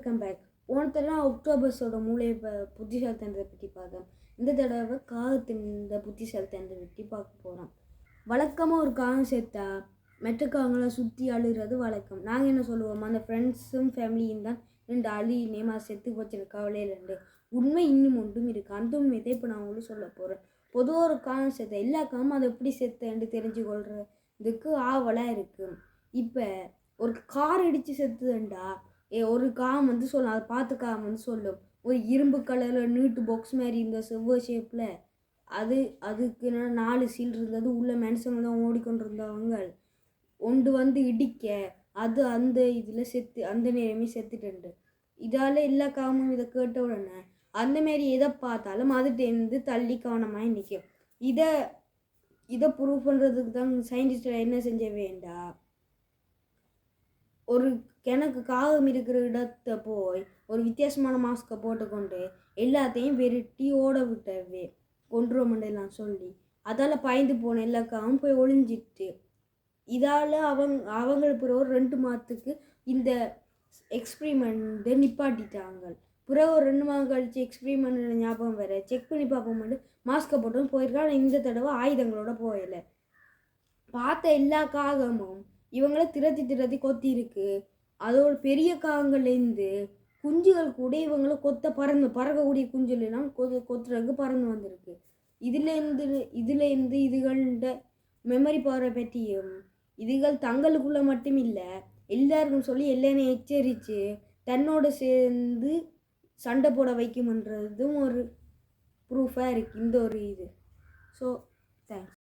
Welcome back. போன தடவை அக்டோபஸோட மூளையை புத்திசாலித்தனத்தை பற்றி பார்த்தோம். இந்த தடவை காகத்தின் இந்த புத்திசாலித்தனத்தை பற்றி பார்க்க போகிறோம். வழக்கமாக ஒரு காகம் சேர்த்தா மெட்ட காகங்களை சுற்றி அழுகிறது வழக்கம். நாங்கள் என்ன சொல்லுவோம், அந்த ஃப்ரெண்ட்ஸும் ஃபேமிலியும் தான் ரெண்டு அழி நேமா செத்து போச்சு கவலையில் ரெண்டு. உண்மை இன்னும் ஒன்றும் இருக்குது. அந்த உண்மையை இப்போ நான் உங்களுக்கு சொல்ல போகிறேன். பொதுவாக ஒரு காகம் சேர்த்த எல்லா காகமும் அதை எப்படி செத்துன்னு தெரிஞ்சு கொள்றதுக்கு ஆவலாக இருக்குது. இப்போ ஒரு கார் இடித்து செத்துதுண்டா ஒரு காகம் சொல்லும், அதை பார்த்து காகம் சொல்லும், ஒரு இரும்பு கலரில் நீட்டு பாக்ஸ் மாதிரி இருந்த செவ்வாய் ஷேப்பில் அதுக்கு 4 சீல் இருந்தது. உள்ள மனுஷங்க தான் ஓடிக்கொண்டிருந்தவங்க ஒன்று இடிக்க அது அந்த இதில் செத்து அந்த நேரமே செத்துட்டு. இதால் எல்லா காகமும் இதை கேட்ட உடனே அந்தமாரி எதை பார்த்தாலும் அதுகிட்டேருந்து தள்ளி கவனமாக நிற்கும். இதை ப்ரூவ் பண்ணுறதுக்கு தான் சயின்டிஸ்ட் என்ன செஞ்ச வேண்டாம், ஒரு கிணக்கு காகம் இருக்கிற இடத்த போய் ஒரு வித்தியாசமான மாஸ்கை போட்டுக்கொண்டு எல்லாத்தையும் விரட்டி ஓட விட்டவே கொன்றுவமெல்லாம் சொல்லி அதால் பாய்ந்து போன எல்லா காகம் போய் ஒளிஞ்சிட்டு. இதால் அவங்களுக்கு பிறகு 2 மாதத்துக்கு இந்த எக்ஸ்பிரிமெண்ட்டை நிப்பாட்டிட்டாங்க. பிறகு ஒரு 2 மாதம் கழிச்சு எக்ஸ்பிரிமெண்ட் ஞாபகம் வேறு செக் பண்ணி பார்ப்போம். மாஸ்கை போட்டு போயிருக்காங்க. இந்த தடவை ஆயுதங்களோட போயலை. பார்த்த எல்லா காகமும் இவங்கள திரத்தி கொத்தி இருக்கு. அதோட பெரிய காகங்கள்லேருந்து குஞ்சுகள் கூட இவங்களை பறக்கக்கூடிய குஞ்சுலாம் கொத்துறதுக்கு பறந்து வந்திருக்கு. இதுலேருந்து இதுகள்ட மெமரி பவரை பற்றியும் இதுகள் தங்களுக்குள்ள மட்டும் இல்லை எல்லாருக்கும் சொல்லி எல்லாரையும் எச்சரித்து தன்னோட சேர்ந்து சண்டை போட வைக்கும்ன்றதும் ஒரு ப்ரூஃபாக இருக்குது இந்த ஒரு இது. So thanks.